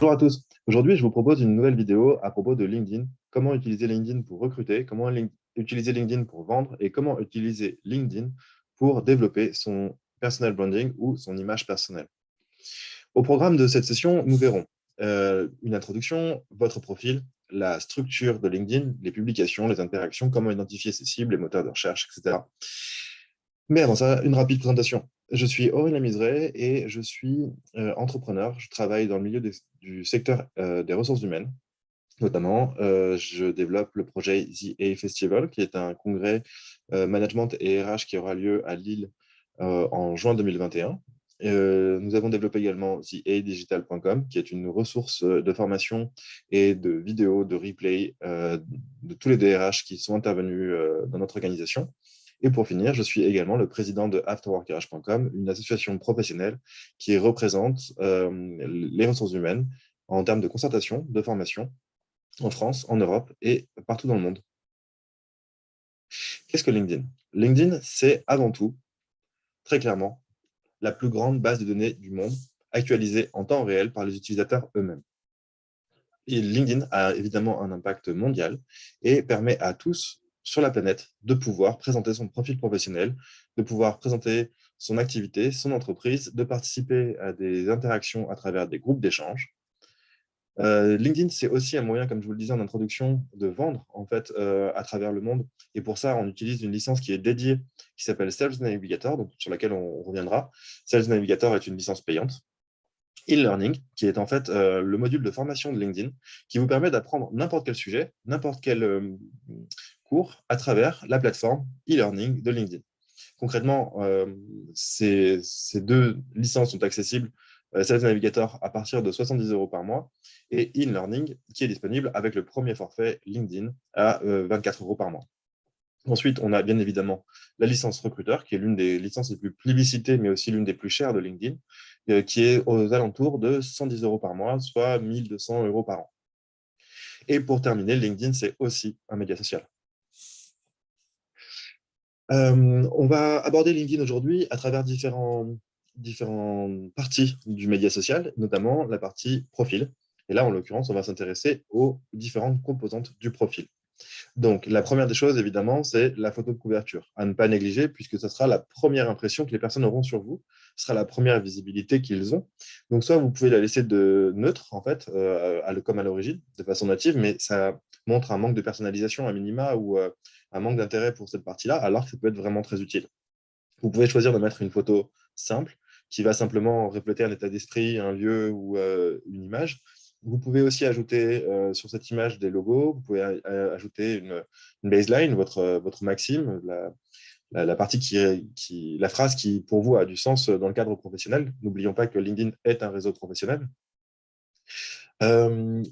Bonjour à tous. Aujourd'hui, je vous propose une nouvelle vidéo à propos de LinkedIn. Comment utiliser LinkedIn pour recruter, comment utiliser LinkedIn pour vendre et comment utiliser LinkedIn pour développer son personal branding ou son image personnelle. Au programme de cette session, nous verrons une introduction, votre profil, la structure de LinkedIn, les publications, les interactions, comment identifier ses cibles, les moteurs de recherche, etc. Mais avant ça, une rapide présentation. Je suis Aurélien Miseret et je suis entrepreneur. Je travaille dans le milieu du secteur des ressources humaines. Notamment, je développe le projet The A Festival, qui est un congrès management et RH qui aura lieu à Lille en juin 2021. Nous avons développé également theadigital.com, qui est une ressource de formation et de vidéos, de replay de tous les DRH qui sont intervenus dans notre organisation. Et pour finir, je suis également le président de afterworkrh.com, une association professionnelle qui représente les ressources humaines en termes de concertation, de formation, en France, en Europe et partout dans le monde. Qu'est-ce que LinkedIn? LinkedIn, c'est avant tout, très clairement, la plus grande base de données du monde, actualisée en temps réel par les utilisateurs eux-mêmes. Et LinkedIn a évidemment un impact mondial et permet à tous sur la planète de pouvoir présenter son profil professionnel, de pouvoir présenter son activité, son entreprise, de participer à des interactions à travers des groupes d'échange. LinkedIn, c'est aussi un moyen, comme je vous le disais en introduction, de vendre en fait, à travers le monde. Et pour ça, on utilise une licence qui est dédiée, qui s'appelle Sales Navigator, donc sur laquelle on reviendra. Sales Navigator est une licence payante. E-learning, qui est en fait le module de formation de LinkedIn, qui vous permet d'apprendre n'importe quel sujet, n'importe quel cours à travers la plateforme e-learning de LinkedIn. Concrètement, ces deux licences sont accessibles, Sales Navigator à partir de 70 € par mois et e-learning qui est disponible avec le premier forfait LinkedIn à 24 € par mois. Ensuite, on a bien évidemment la licence recruteur, qui est l'une des licences les plus plébiscitées, mais aussi l'une des plus chères de LinkedIn, qui est aux alentours de 110 € par mois, soit 1 200 € par an. Et pour terminer, LinkedIn, c'est aussi un média social. On va aborder LinkedIn aujourd'hui à travers différentes parties du média social, notamment la partie profil. Et là, en l'occurrence, on va s'intéresser aux différentes composantes du profil. Donc, la première des choses, évidemment, c'est la photo de couverture, à ne pas négliger, puisque ce sera la première impression que les personnes auront sur vous, ce sera la première visibilité qu'ils ont. Donc, soit vous pouvez la laisser de neutre, en fait, comme à l'origine, de façon native, mais ça montre un manque de personnalisation à minima ou un manque d'intérêt pour cette partie-là, alors que ça peut être vraiment très utile. Vous pouvez choisir de mettre une photo simple, qui va simplement refléter un état d'esprit, un lieu ou une image. Vous pouvez aussi ajouter sur cette image des logos, vous pouvez ajouter une baseline, votre maxime, la partie la phrase qui, pour vous, a du sens dans le cadre professionnel. N'oublions pas que LinkedIn est un réseau professionnel. Il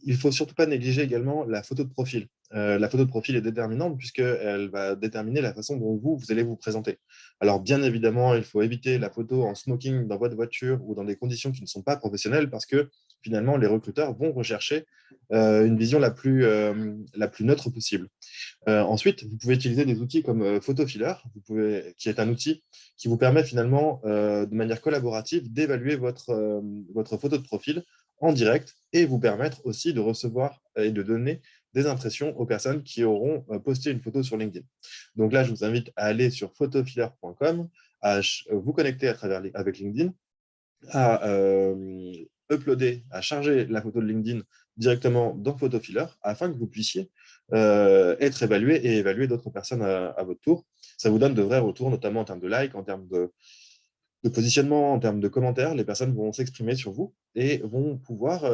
ne faut surtout pas négliger également la photo de profil. La photo de profil est déterminante puisqu'elle va déterminer la façon dont vous allez vous présenter. Alors, bien évidemment, il faut éviter la photo en smoking dans votre voiture ou dans des conditions qui ne sont pas professionnelles parce que finalement, les recruteurs vont rechercher une vision la plus neutre possible. Ensuite, vous pouvez utiliser des outils comme PhotoFiller, qui est un outil qui vous permet finalement, de manière collaborative, d'évaluer votre photo de profil en direct et vous permettre aussi de recevoir et de donner des impressions aux personnes qui auront posté une photo sur LinkedIn. Donc là, je vous invite à aller sur photofiller.com, à vous connecter avec LinkedIn, à uploader, à charger la photo de LinkedIn directement dans PhotoFiller afin que vous puissiez être évalué et évaluer d'autres personnes à votre tour. Ça vous donne de vrais retours, notamment en termes de likes, en termes de positionnement, en termes de commentaires. Les personnes vont s'exprimer sur vous et vont pouvoir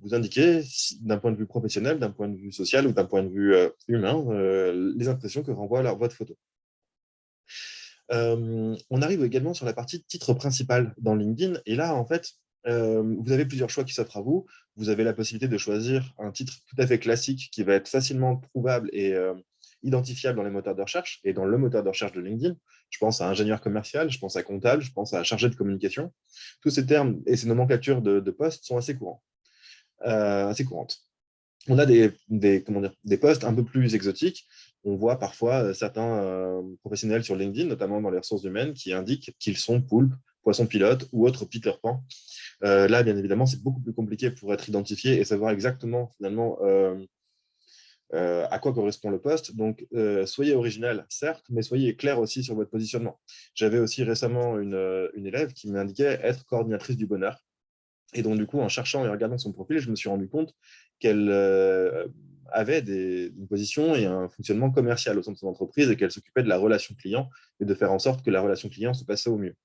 vous indiquer, d'un point de vue professionnel, d'un point de vue social ou d'un point de vue humain, les impressions que renvoie votre photo. On arrive également sur la partie titre principal dans LinkedIn. Et là, en fait, vous avez plusieurs choix qui s'offrent à vous. Vous avez la possibilité de choisir un titre tout à fait classique qui va être facilement trouvable et identifiable dans les moteurs de recherche et dans le moteur de recherche de LinkedIn. Je pense à ingénieur commercial, je pense à comptable, je pense à chargé de communication. Tous ces termes et ces nomenclatures de postes sont assez courantes. On a des postes un peu plus exotiques. On voit parfois certains professionnels sur LinkedIn, notamment dans les ressources humaines, qui indiquent qu'ils sont poulpes, Poisson pilote ou autre Peter Pan. Là, bien évidemment, c'est beaucoup plus compliqué pour être identifié et savoir exactement, finalement, à quoi correspond le poste. Donc, soyez original, certes, mais soyez clair aussi sur votre positionnement. J'avais aussi récemment une élève qui m'indiquait être coordinatrice du bonheur. Et donc, du coup, en cherchant et en regardant son profil, je me suis rendu compte qu'elle avait une position et un fonctionnement commercial au sein de son entreprise et qu'elle s'occupait de la relation client et de faire en sorte que la relation client se passait au mieux.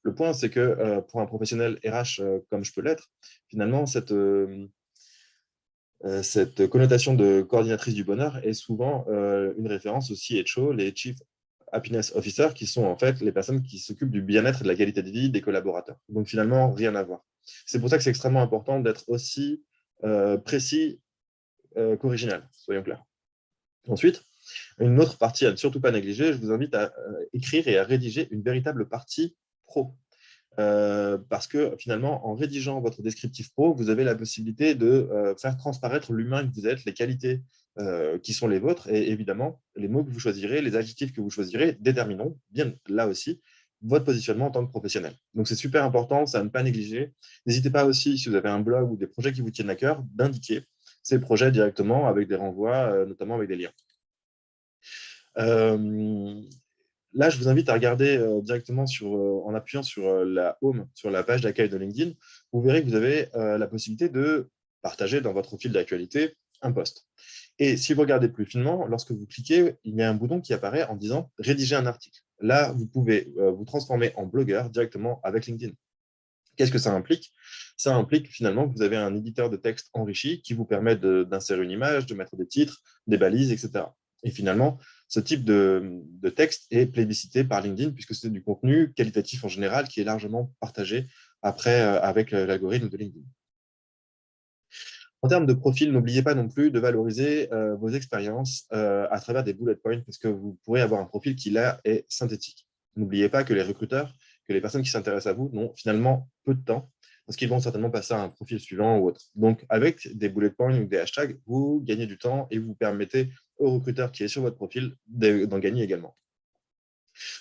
Le point, c'est que pour un professionnel RH comme je peux l'être, finalement, cette connotation de coordinatrice du bonheur est souvent une référence au CHO, les Chief Happiness Officers, qui sont en fait les personnes qui s'occupent du bien-être et de la qualité de vie des collaborateurs. Donc finalement, rien à voir. C'est pour ça que c'est extrêmement important d'être aussi précis qu'original, soyons clairs. Ensuite, une autre partie à ne surtout pas négliger, je vous invite à écrire et à rédiger une véritable partie pro. Parce que finalement, en rédigeant votre descriptif pro, vous avez la possibilité de faire transparaître l'humain que vous êtes, les qualités qui sont les vôtres, et évidemment, les mots que vous choisirez, les adjectifs que vous choisirez détermineront bien là aussi votre positionnement en tant que professionnel. Donc, c'est super important, ça à ne pas négliger. N'hésitez pas aussi, si vous avez un blog ou des projets qui vous tiennent à cœur, d'indiquer ces projets directement avec des renvois, notamment avec des liens. Là, je vous invite à regarder directement en appuyant sur la home, sur la page d'accueil de LinkedIn. Vous verrez que vous avez la possibilité de partager dans votre fil d'actualité un post. Et si vous regardez plus finement, lorsque vous cliquez, il y a un bouton qui apparaît en disant « Rédiger un article ». Là, vous pouvez vous transformer en blogueur directement avec LinkedIn. Qu'est-ce que ça implique? Ça implique finalement que vous avez un éditeur de texte enrichi qui vous permet d'insérer une image, de mettre des titres, des balises, etc. Et finalement, ce type de texte est plébiscité par LinkedIn puisque c'est du contenu qualitatif en général qui est largement partagé après avec l'algorithme de LinkedIn. En termes de profil, n'oubliez pas non plus de valoriser vos expériences à travers des bullet points parce que vous pourrez avoir un profil qui, là, est synthétique. N'oubliez pas que les recruteurs, que les personnes qui s'intéressent à vous n'ont finalement peu de temps parce qu'ils vont certainement passer à un profil suivant ou autre. Donc, avec des bullet points ou des hashtags, vous gagnez du temps et vous permettez au recruteur qui est sur votre profil d'en gagner également.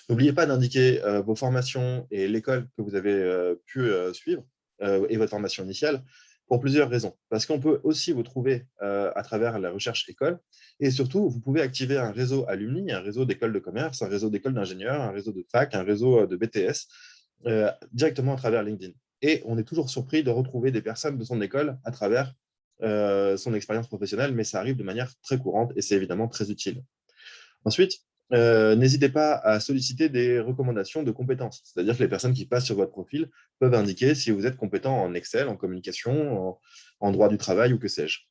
N'oubliez pas d'indiquer vos formations et l'école que vous avez pu suivre et votre formation initiale pour plusieurs raisons. Parce qu'on peut aussi vous trouver à travers la recherche école et surtout, vous pouvez activer un réseau alumni, un réseau d'écoles de commerce, un réseau d'écoles d'ingénieurs, un réseau de fac, un réseau de BTS directement à travers LinkedIn. Et on est toujours surpris de retrouver des personnes de son école à travers son expérience professionnelle, mais ça arrive de manière très courante et c'est évidemment très utile. Ensuite, n'hésitez pas à solliciter des recommandations de compétences. C'est-à-dire que les personnes qui passent sur votre profil peuvent indiquer si vous êtes compétent en Excel, en communication, en droit du travail ou que sais-je.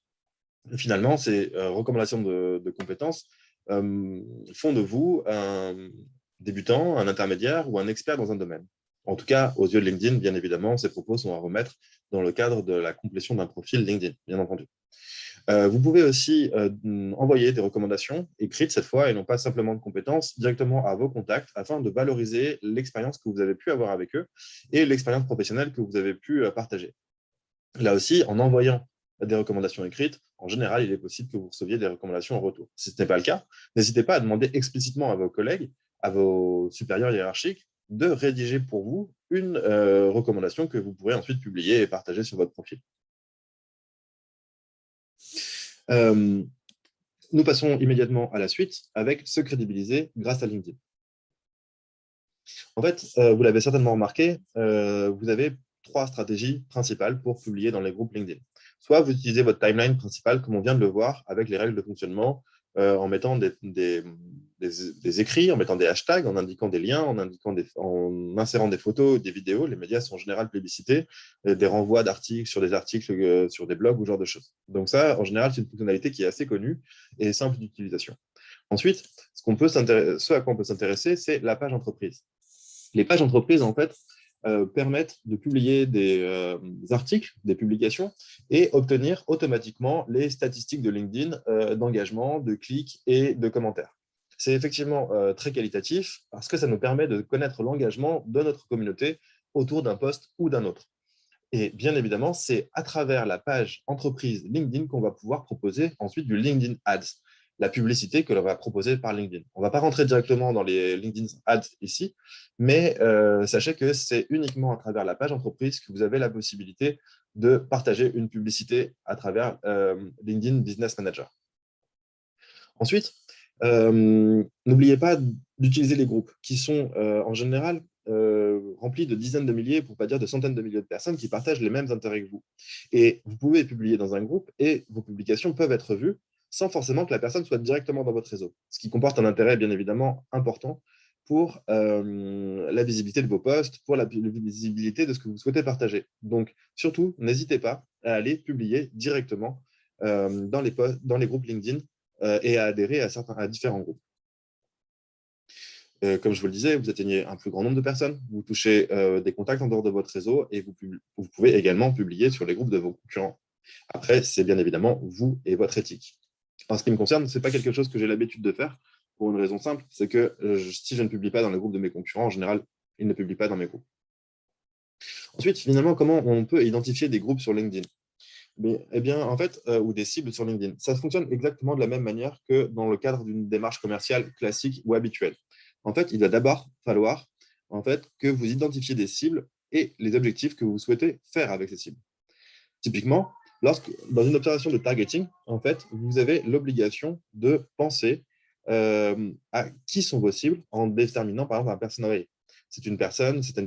Finalement, ces recommandations de compétences font de vous un débutant, un intermédiaire ou un expert dans un domaine. En tout cas, aux yeux de LinkedIn, bien évidemment, ces propos sont à remettre dans le cadre de la complétion d'un profil LinkedIn, bien entendu. Vous pouvez aussi envoyer des recommandations écrites cette fois et non pas simplement de compétences directement à vos contacts afin de valoriser l'expérience que vous avez pu avoir avec eux et l'expérience professionnelle que vous avez pu partager. Là aussi, en envoyant des recommandations écrites, en général, il est possible que vous receviez des recommandations en retour. Si ce n'est pas le cas, n'hésitez pas à demander explicitement à vos collègues, à vos supérieurs hiérarchiques, de rédiger pour vous une recommandation que vous pourrez ensuite publier et partager sur votre profil. Nous passons immédiatement à la suite avec se crédibiliser grâce à LinkedIn. En fait, vous l'avez certainement remarqué, vous avez 3 stratégies principales pour publier dans les groupes LinkedIn. Soit vous utilisez votre timeline principale, comme on vient de le voir, avec les règles de fonctionnement, en mettant des écrits, en mettant des hashtags, en indiquant des liens, en insérant des photos, des vidéos. Les médias sont en général plébiscités, des renvois d'articles, sur des blogs ou ce genre de choses. Donc ça, en général, c'est une fonctionnalité qui est assez connue et simple d'utilisation. Ensuite, ce à quoi on peut s'intéresser, c'est la page entreprise. Les pages entreprises, en fait, permettent de publier des articles, des publications, et obtenir automatiquement les statistiques de LinkedIn d'engagement, de clics et de commentaires. C'est effectivement très qualitatif parce que ça nous permet de connaître l'engagement de notre communauté autour d'un post ou d'un autre. Et bien évidemment, c'est à travers la page entreprise LinkedIn qu'on va pouvoir proposer ensuite du LinkedIn Ads. la publicité que l'on va proposer par LinkedIn. On ne va pas rentrer directement dans les LinkedIn Ads ici, mais sachez que c'est uniquement à travers la page entreprise que vous avez la possibilité de partager une publicité à travers LinkedIn Business Manager. Ensuite, n'oubliez pas d'utiliser les groupes qui sont en général remplis de dizaines de milliers, pour ne pas dire de centaines de milliers de personnes qui partagent les mêmes intérêts que vous. Et vous pouvez publier dans un groupe et vos publications peuvent être vues sans forcément que la personne soit directement dans votre réseau, ce qui comporte un intérêt bien évidemment important pour la visibilité de vos posts, pour la visibilité de ce que vous souhaitez partager. Donc, surtout, n'hésitez pas à aller publier directement dans les groupes LinkedIn et à adhérer à différents groupes. Comme je vous le disais, vous atteignez un plus grand nombre de personnes, vous touchez des contacts en dehors de votre réseau et vous pouvez également publier sur les groupes de vos concurrents. Après, c'est bien évidemment vous et votre éthique. En ce qui me concerne, ce n'est pas quelque chose que j'ai l'habitude de faire pour une raison simple, c'est que si je ne publie pas dans le groupe de mes concurrents, en général, ils ne publient pas dans mes groupes. Ensuite, finalement, comment on peut identifier des groupes sur LinkedIn ? En fait, ou des cibles sur LinkedIn. Ça fonctionne exactement de la même manière que dans le cadre d'une démarche commerciale classique ou habituelle. En fait, il va d'abord falloir que vous identifiez des cibles et les objectifs que vous souhaitez faire avec ces cibles. Typiquement, dans une opération de targeting, en fait, vous avez l'obligation de penser à qui sont vos cibles en déterminant, par exemple, un personnage. C'est une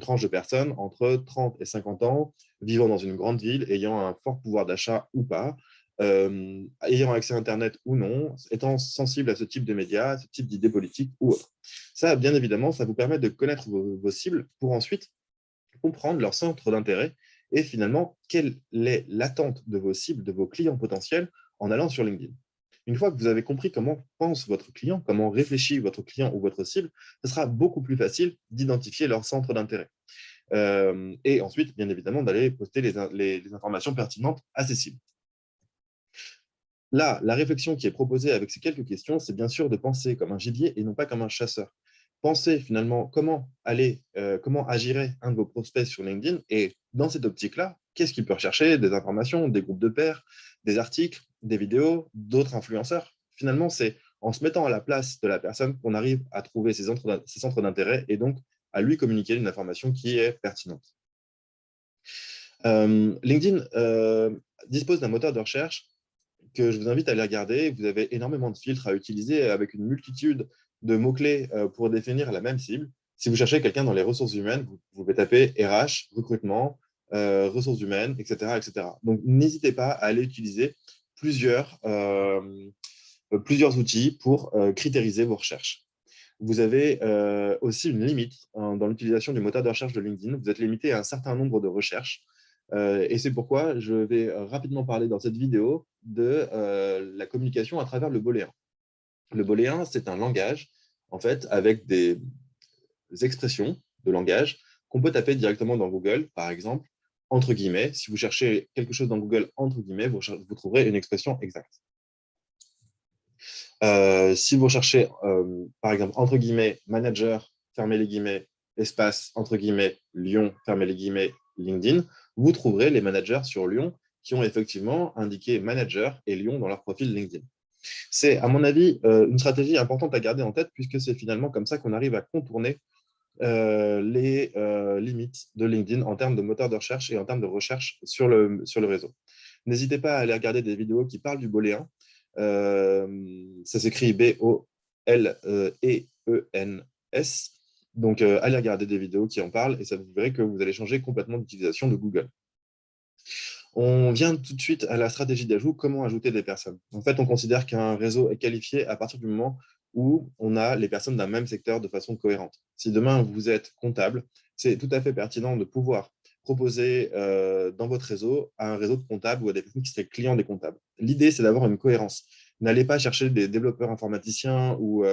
tranche de personnes entre 30 et 50 ans, vivant dans une grande ville, ayant un fort pouvoir d'achat ou pas, ayant accès à Internet ou non, étant sensible à ce type de médias, à ce type d'idées politiques ou autres. Ça, bien évidemment, ça vous permet de connaître vos cibles pour ensuite comprendre leur centre d'intérêt et finalement, quelle est l'attente de vos cibles, de vos clients potentiels en allant sur LinkedIn. Une fois que vous avez compris comment pense votre client, comment réfléchit votre client ou votre cible, ce sera beaucoup plus facile d'identifier leur centre d'intérêt. Et ensuite, bien évidemment, d'aller poster les informations pertinentes à ces cibles. Là, la réflexion qui est proposée avec ces quelques questions, c'est bien sûr de penser comme un gibier et non pas comme un chasseur. Pensez finalement comment agirait un de vos prospects sur LinkedIn et dans cette optique-là, qu'est-ce qu'il peut rechercher? Des informations, des groupes de pairs, des articles, des vidéos, d'autres influenceurs. Finalement, c'est en se mettant à la place de la personne qu'on arrive à trouver ses centres d'intérêt et donc à lui communiquer une information qui est pertinente. LinkedIn dispose d'un moteur de recherche que je vous invite à aller regarder. Vous avez énormément de filtres à utiliser avec une multitude de mots-clés pour définir la même cible. Si vous cherchez quelqu'un dans les ressources humaines, vous pouvez taper RH, recrutement, ressources humaines, etc., etc. Donc, n'hésitez pas à aller utiliser plusieurs outils pour critériser vos recherches. Vous avez aussi une limite dans l'utilisation du moteur de recherche de LinkedIn. Vous êtes limité à un certain nombre de recherches. Et c'est pourquoi je vais rapidement parler dans cette vidéo de la communication à travers le booléen. Le booléen, c'est un langage, en fait, avec des expressions de langage qu'on peut taper directement dans Google, par exemple, entre guillemets. Si vous cherchez quelque chose dans Google, entre guillemets, vous trouverez une expression exacte. Si vous cherchez, par exemple, entre guillemets, manager, fermez les guillemets, espace, entre guillemets, Lyon, fermez les guillemets, LinkedIn, vous trouverez les managers sur Lyon qui ont effectivement indiqué manager et Lyon dans leur profil LinkedIn. C'est, à mon avis, une stratégie importante à garder en tête puisque c'est finalement comme ça qu'on arrive à contourner les limites de LinkedIn en termes de moteur de recherche et en termes de recherche sur le réseau. N'hésitez pas à aller regarder des vidéos qui parlent du booléen. Ça s'écrit B-O-L-E-E-N-S. Donc, allez regarder des vidéos qui en parlent et ça vous verrez que vous allez changer complètement d'utilisation de Google. On vient tout de suite à la stratégie d'ajout. Comment ajouter des personnes? En fait, on considère qu'un réseau est qualifié à partir du moment où on a les personnes d'un même secteur de façon cohérente. Si demain, vous êtes comptable, c'est tout à fait pertinent de pouvoir proposer dans votre réseau à un réseau de comptables ou à des personnes qui seraient clients des comptables. L'idée, c'est d'avoir une cohérence. N'allez pas chercher des développeurs informaticiens ou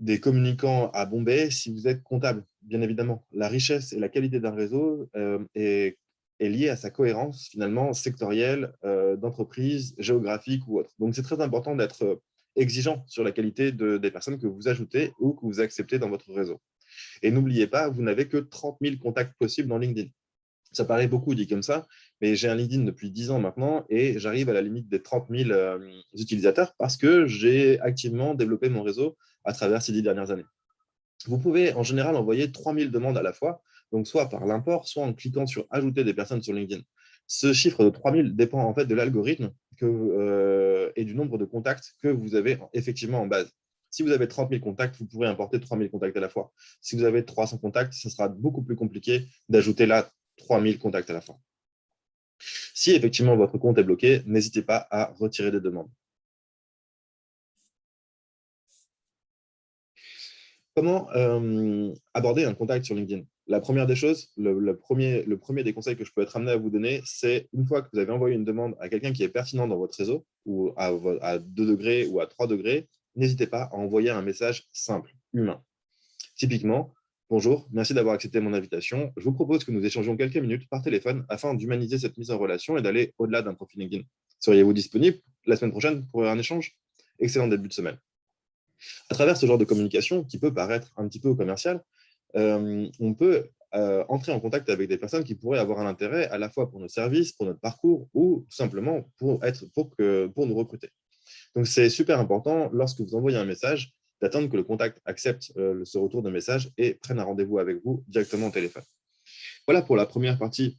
des communicants à Bombay si vous êtes comptable, bien évidemment. La richesse et la qualité d'un réseau est liée à sa cohérence finalement sectorielle, d'entreprise, géographique ou autre. Donc, c'est très important d'être exigeant sur la qualité des personnes que vous ajoutez ou que vous acceptez dans votre réseau. Et n'oubliez pas, vous n'avez que 30 000 contacts possibles dans LinkedIn. Ça paraît beaucoup dit comme ça, Mais j'ai un LinkedIn depuis 10 ans maintenant et j'arrive à la limite des 30 000 utilisateurs parce que j'ai activement développé mon réseau à travers ces 10 dernières années. Vous pouvez en général envoyer 3000 demandes à la fois, donc soit par l'import, soit en cliquant sur ajouter des personnes sur LinkedIn. Ce chiffre de 3000 dépend en fait de l'algorithme et du nombre de contacts que vous avez effectivement en base. Si vous avez 30 000 contacts, vous pourrez importer 3000 contacts à la fois. Si vous avez 300 contacts, ce sera beaucoup plus compliqué d'ajouter là 3000 contacts à la fois. Si effectivement votre compte est bloqué, n'hésitez pas à retirer des demandes. Comment aborder un contact sur LinkedIn? La première des choses, le premier des conseils que je peux être amené à vous donner, c'est une fois que vous avez envoyé une demande à quelqu'un qui est pertinent dans votre réseau, ou à 2 degrés ou à 3 degrés, n'hésitez pas à envoyer un message simple, humain. Typiquement, bonjour, merci d'avoir accepté mon invitation. Je vous propose que nous échangions quelques minutes par téléphone afin d'humaniser cette mise en relation et d'aller au-delà d'un profil LinkedIn. Seriez-vous disponible la semaine prochaine pour un échange? Excellent début de semaine. À travers ce genre de communication, qui peut paraître un petit peu commercial, on peut entrer en contact avec des personnes qui pourraient avoir un intérêt à la fois pour nos services, pour notre parcours ou tout simplement pour nous recruter. Donc, c'est super important, lorsque vous envoyez un message, d'attendre que le contact accepte ce retour de message et prenne un rendez-vous avec vous directement au téléphone. Voilà pour la première partie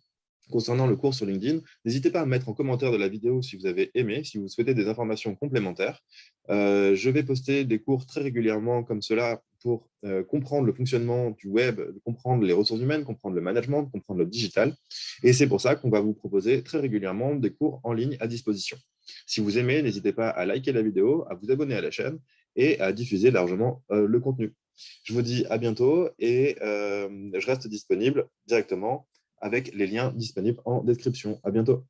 concernant le cours sur LinkedIn. N'hésitez pas à mettre en commentaire de la vidéo si vous avez aimé, si vous souhaitez des informations complémentaires. Je vais poster des cours très régulièrement comme cela pour comprendre le fonctionnement du web, comprendre les ressources humaines, comprendre le management, comprendre le digital. Et c'est pour ça qu'on va vous proposer très régulièrement des cours en ligne à disposition. Si vous aimez, n'hésitez pas à liker la vidéo, à vous abonner à la chaîne et à diffuser largement le contenu. Je vous dis à bientôt et je reste disponible directement avec les liens disponibles en description. À bientôt.